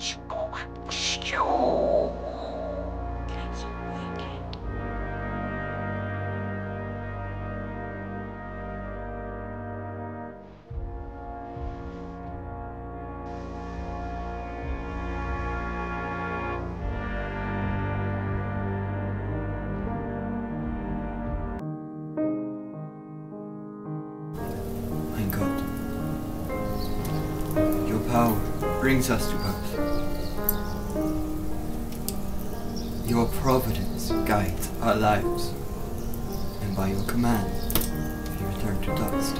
My God, your power brings us to birth. Your providence guides our lives, and by your command, we return to dust.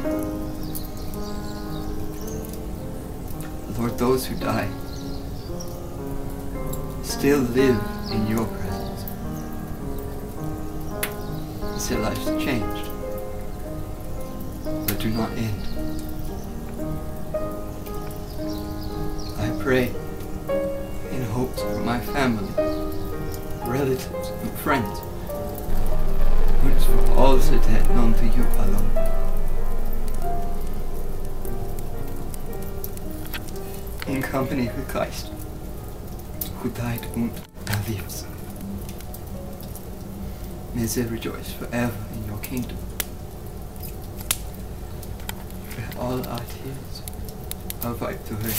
Lord, those who die still live in your presence. Their lives changed, but do not end. I pray in hopes for my family, relatives, and friends, and for all the dead known to you alone. In company with Christ, who died and lives, may they rejoice forever in your kingdom, where all our tears are wiped away.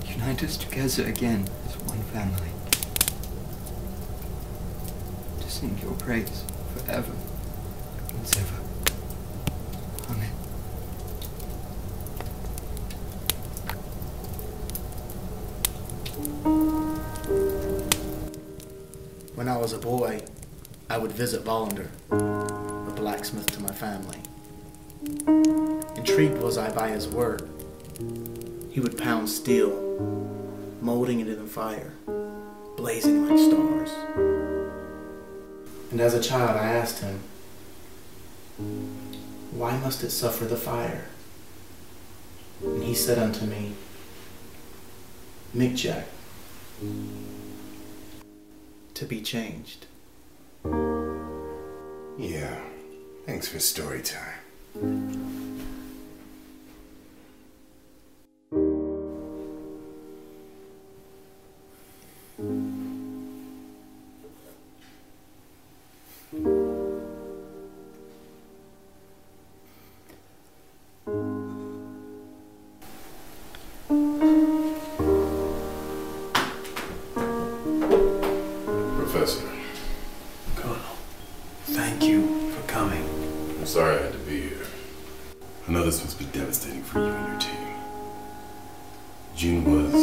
Unite us together again as one family, to sing your praise forever and ever. Amen. When I was a boy, I would visit Volander, the blacksmith to my family. Intrigued was I by his work. He would pound steel, molding it in the fire, blazing like stars. And as a child I asked him, why must it suffer the fire? And he said unto me, Mick-Jack, to be changed. Yeah, thanks for story time. Professor. Colonel, thank you for coming. I'm sorry I had to be here. I know this must be devastating for you and your team. June was...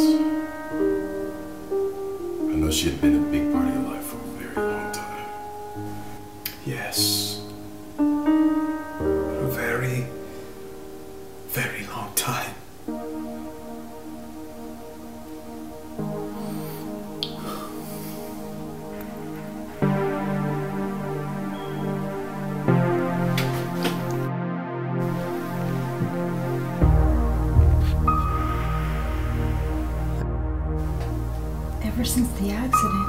I know she had been a big part of your life for a very long time. Yes. A very, very long time. Ever since the accident,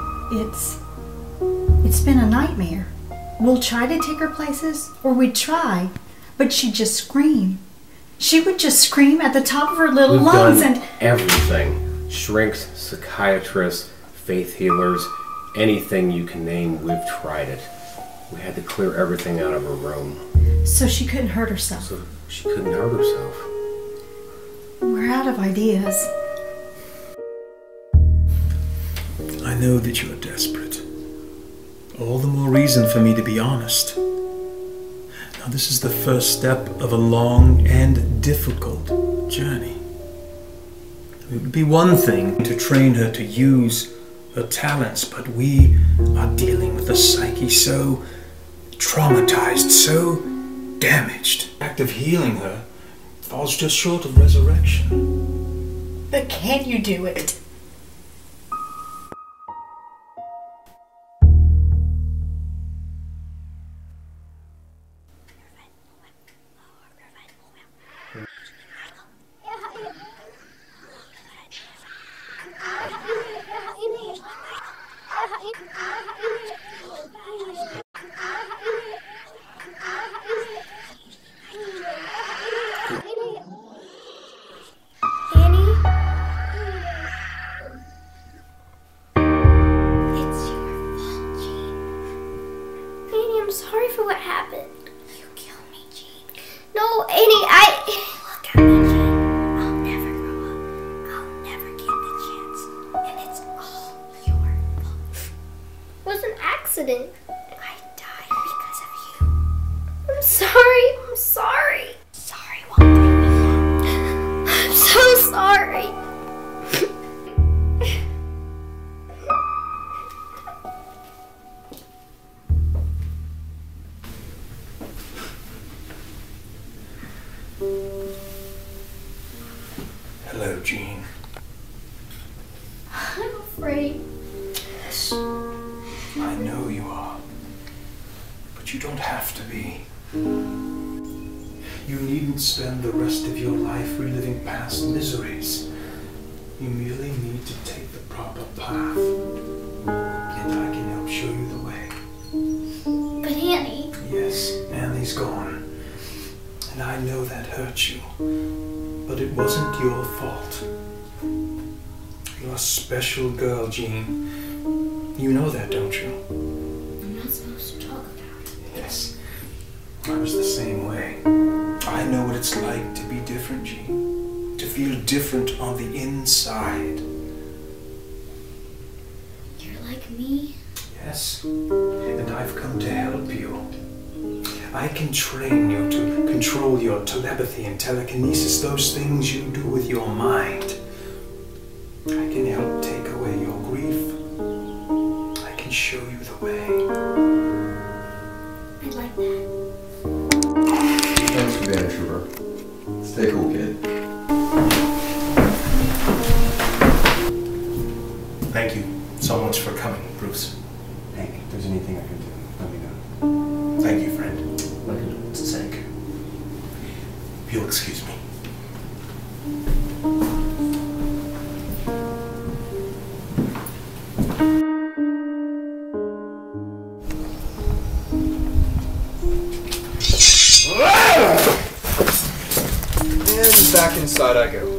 it's been a nightmare. We'll try to take her places, or we'd try, but she'd just scream. She would just scream at the top of her little lungs done and everything. Shrinks, psychiatrists, faith healers, anything you can name, we've tried it. We had to clear everything out of her room. so she couldn't hurt herself. So she couldn't hurt herself. We're out of ideas. I know that you are desperate. All the more reason for me to be honest. Now, this is the first step of a long and difficult journey. It would be one thing to train her to use her talents, but we are dealing with a psyche so traumatized, so damaged. The act of healing her falls just short of resurrection. But can you do it? Hello, Jean. I'm afraid. Yes, I know you are. But you don't have to be. You needn't spend the rest of your life reliving past miseries. You merely need to take the proper path. And I can help show you the way. But Annie... Yes, Annie's gone. And I know that hurt you. But it wasn't your fault. You're a special girl, Jean. You know that, don't you? I'm not supposed to talk about it. Yes. I was the same way. I know what it's like to be different, Jean. To feel different on the inside. You're like me? Yes. And I've come to help you. I can train you to control your telepathy and telekinesis, those things you do with your mind. I can help take away your grief. I can show you the way. I'd like that. Thanks, Commander Trooper. Stay cool, kid. Thank you so much for coming, Bruce. Hey, if there's anything I can do, let me know. Thank you, friend. For goodness sake. If you'll excuse me. And back inside I go.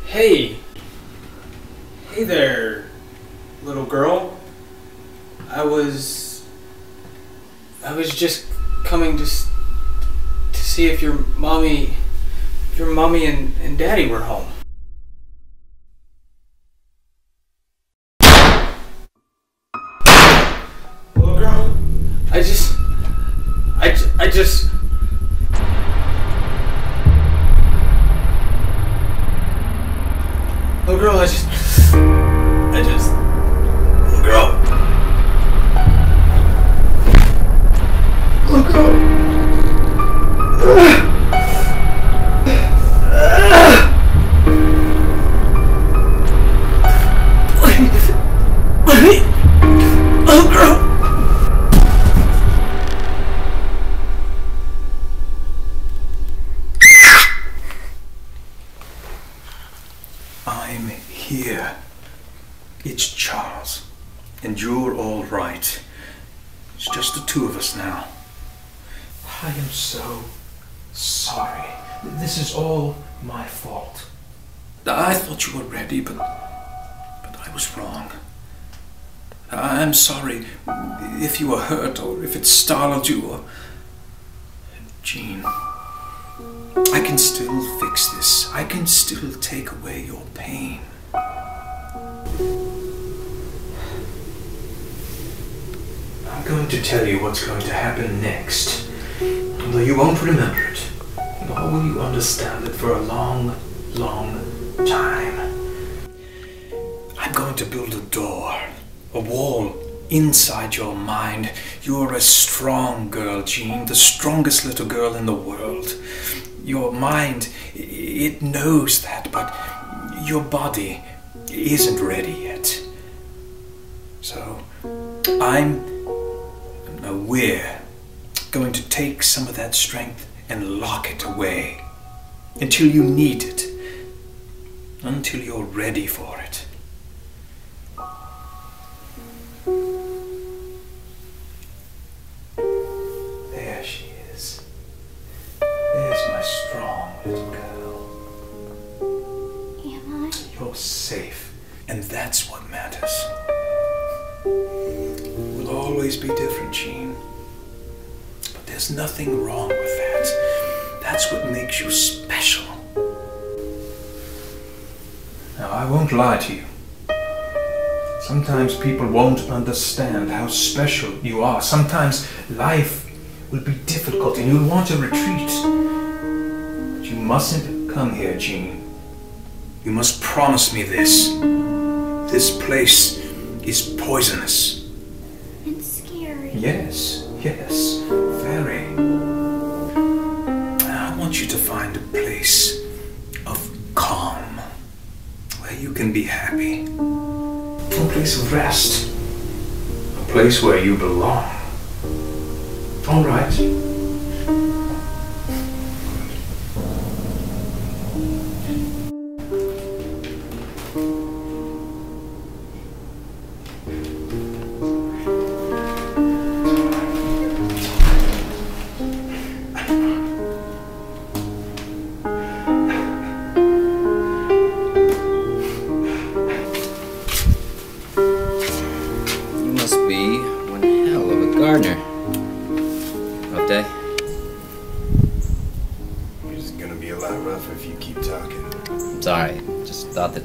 Hey! Hey there, little girl. I was just coming to see if your mommy and daddy were home. Little girl, I just little girl, little girl. Little girl. Please, little girl. I'm here. It's Charles. And you're all right. It's just the two of us now. I am so sorry. This is all my fault. I thought you were ready, but I was wrong. I'm sorry if you were hurt or if it startled you or... Jean, I can still fix this. I can still take away your pain. I'm going to tell you what's going to happen next. Although you won't remember it, nor will you understand it for a long, long time. I'm going to build a door, a wall inside your mind. You're a strong girl, Jean, the strongest little girl in the world. Your mind, it knows that, but your body isn't ready yet. So, we're going to take some of that strength and lock it away until you need it, until you're ready for it. There she is. There's my strong little girl. Am I? You're safe, and that's what matters. We'll always be different, Jean. But there's nothing wrong with that. That's what makes you special. Now, I won't lie to you. Sometimes people won't understand how special you are. Sometimes life will be difficult and you'll want to retreat. But you mustn't come here, Jean. You must promise me this. This place is poisonous. It's scary. Yes, very. I want you to find a place of calm, where you can be happy. A place of rest. A place where you belong. All right. Sorry, just thought that...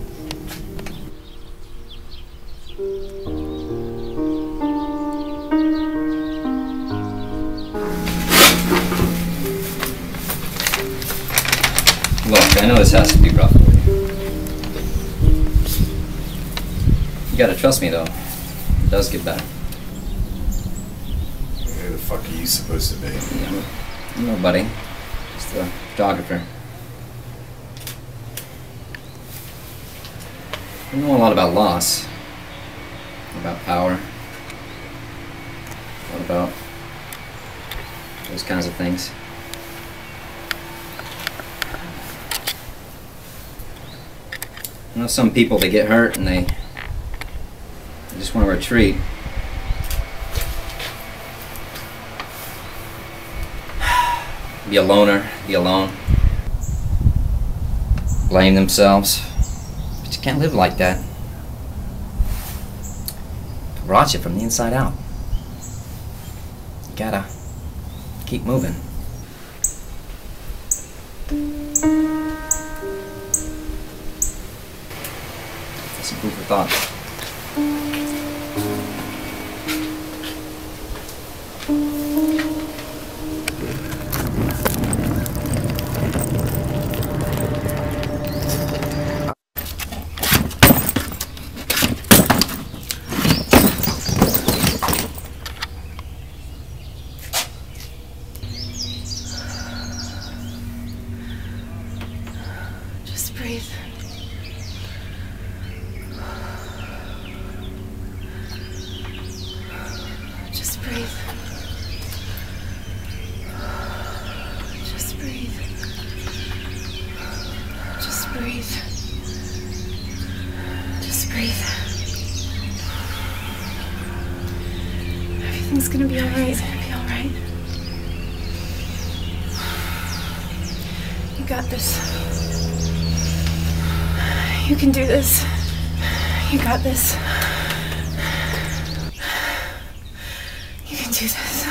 Look, I know this has to be rough for you. You gotta trust me, though. It does get better. Who the fuck are you supposed to be? I'm nobody. Just a photographer. I know a lot about loss, about power, what about those kinds of things. I know some people, they get hurt and they just want to retreat. Be a loner, be alone, blame themselves. You can't live like that. It rots you from the inside out. You gotta keep moving. That's some food for thought. Just breathe. Just breathe. Just breathe. Just breathe. Just breathe. Everything's gonna be alright. It's gonna be alright. You got this. You can do this. You got this. You can do this.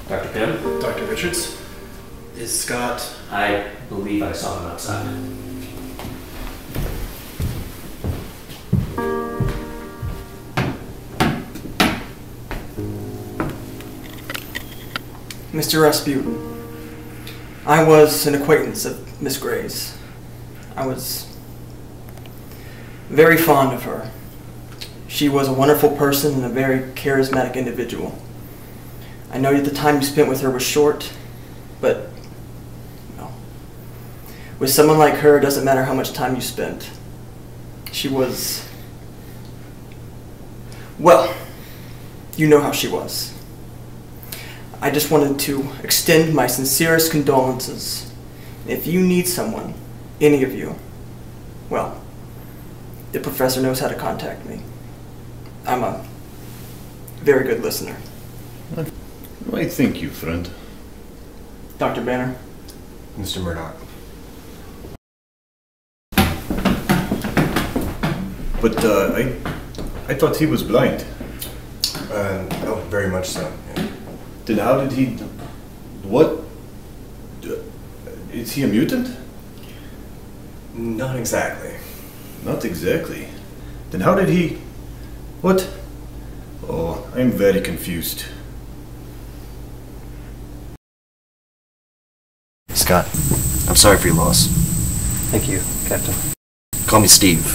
Dr. Pym? Dr. Richards? Is Scott... I believe I saw him outside. Mr. Rasputin, I was an acquaintance of Miss Gray's. I was very fond of her. She was a wonderful person and a very charismatic individual. I know that the time you spent with her was short, but well, with someone like her, it doesn't matter how much time you spent. She was, well, you know how she was. I just wanted to extend my sincerest condolences. If you need someone, any of you, well, the professor knows how to contact me. I'm a very good listener. Why, thank you, friend. Dr. Banner. Mr. Murdoch. But, I thought he was blind. Oh, very much so. Yeah. Then how did he... What? Is he a mutant? Not exactly. Not exactly. Then how did he... What? Oh, I'm very confused. Scott, I'm sorry for your loss. Thank you, Captain. Call me Steve.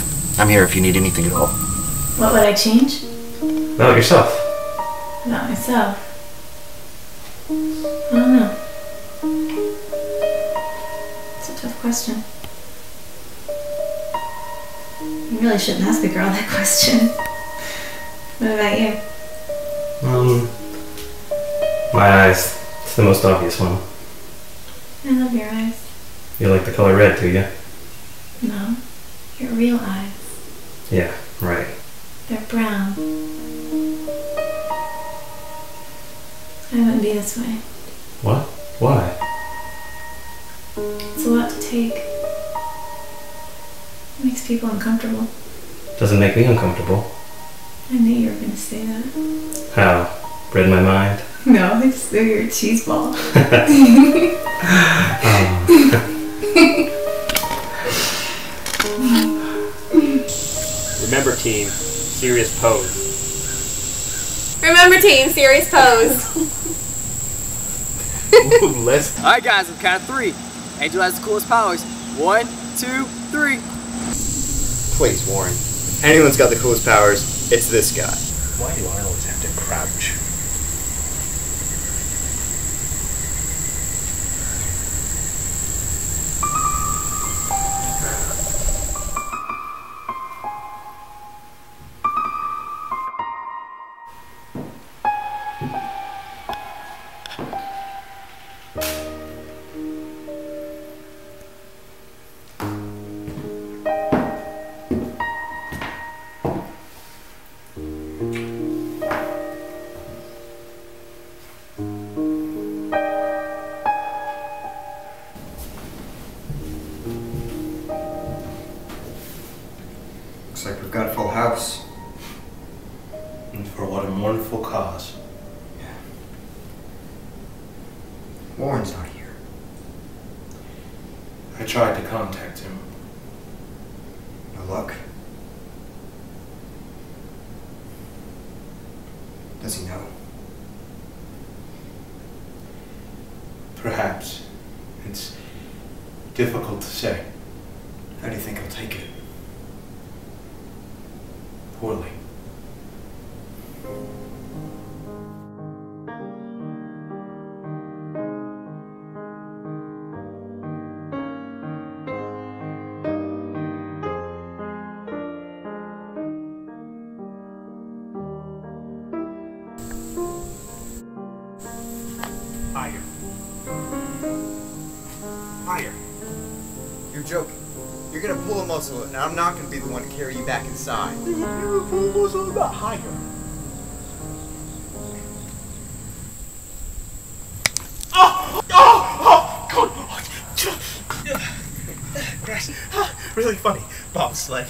I'm here if you need anything at all. What would I change? About yourself. About myself. I don't know. It's a tough question. You really shouldn't ask a girl that question. What about you? My eyes. It's the most obvious one. I love your eyes. You like the color red, do you? No, your real eyes. Yeah, right. They're brown. I wouldn't be this way. What? Why? It's a lot to take. It makes people uncomfortable. Doesn't make me uncomfortable. I knew you were going to say that. How? Read my mind? No, I just threw your cheese ball. Remember, team, serious pose. Remember, team, serious pose. Ooh, let's. Alright, guys, on count of 3. Angel has the coolest powers. 1, 2, 3. Please, Warren. If anyone's got the coolest powers, it's this guy. Why do I always have to crouch? Looks like we've got a full house. And for what a mournful cause. Yeah. Warren's not here. I tried to contact him. No luck. Does he know? Perhaps. It's difficult to say. How do you think he'll take it? Poorly. Higher. Higher. You're joking. You're gonna pull a muscle, and I'm not gonna be the one to carry you back inside. Higher. That's really funny, bobsled.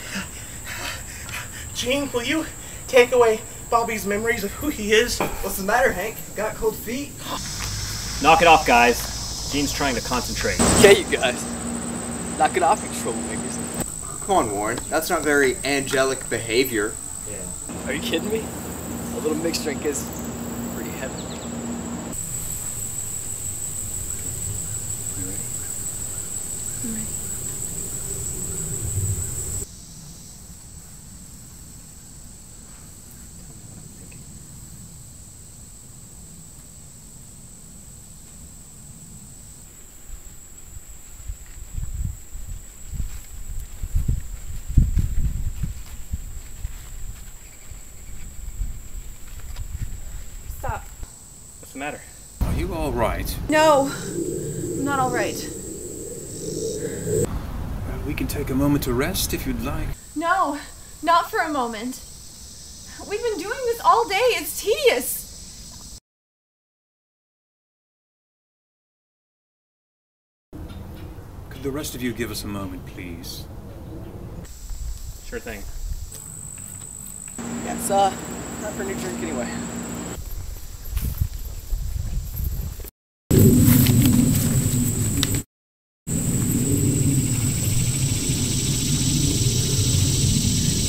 Gene, will you take away Bobby's memories of who he is? What's the matter, Hank? Got cold feet? Knock it off, guys. Gene's trying to concentrate. Okay, you guys. Knock it off, you troublemakers. Come on, Warren. That's not very angelic behavior. Yeah. Are you kidding me? A little mixed drink is pretty heavy. the matter? Are you all right? No, I'm not all right. Well, we can take a moment to rest if you'd like. No, not for a moment. We've been doing this all day. It's tedious. Could the rest of you give us a moment, please? Sure thing. Yeah, it's time for a new drink anyway.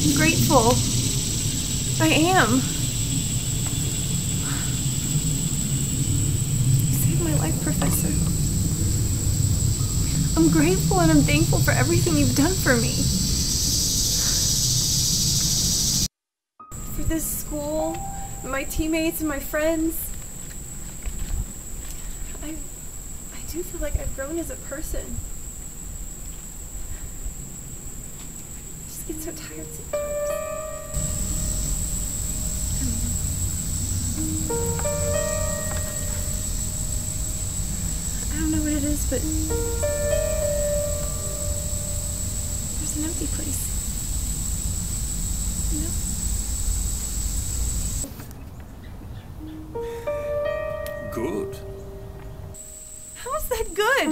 I'm grateful. I am. You saved my life, Professor. I'm grateful and I'm thankful for everything you've done for me. For this school, and my teammates and my friends. I do feel like I've grown as a person. I just get so tired sometimes. I don't know what it is, but there's an empty place. You know? Good. How is that good?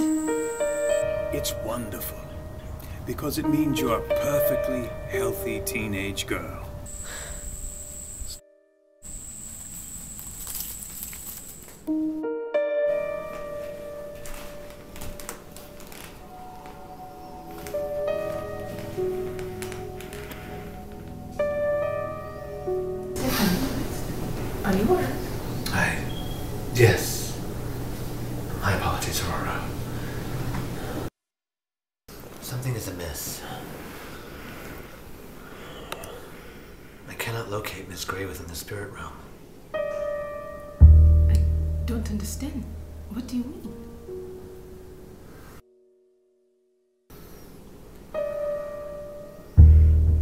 It's wonderful. Because it means you're a perfectly healthy teenage girl. Are you alright? Yes. My apologies, Aurora. Something is amiss. I cannot locate Miss Gray within the spirit realm. I don't understand. What do you mean?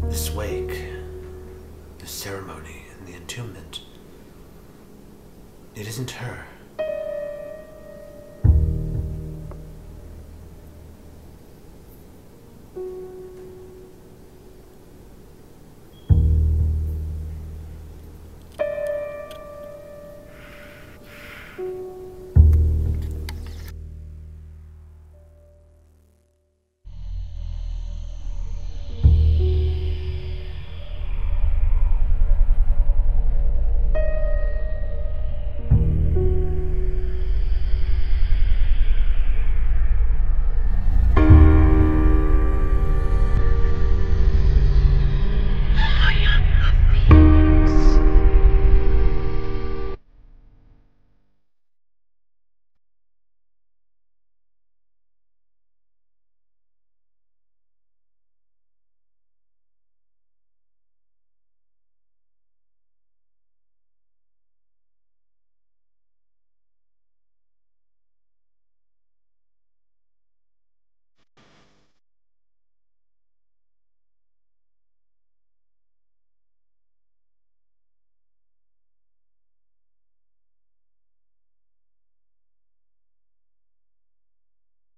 This wake, the ceremony, and the entombment. It isn't her.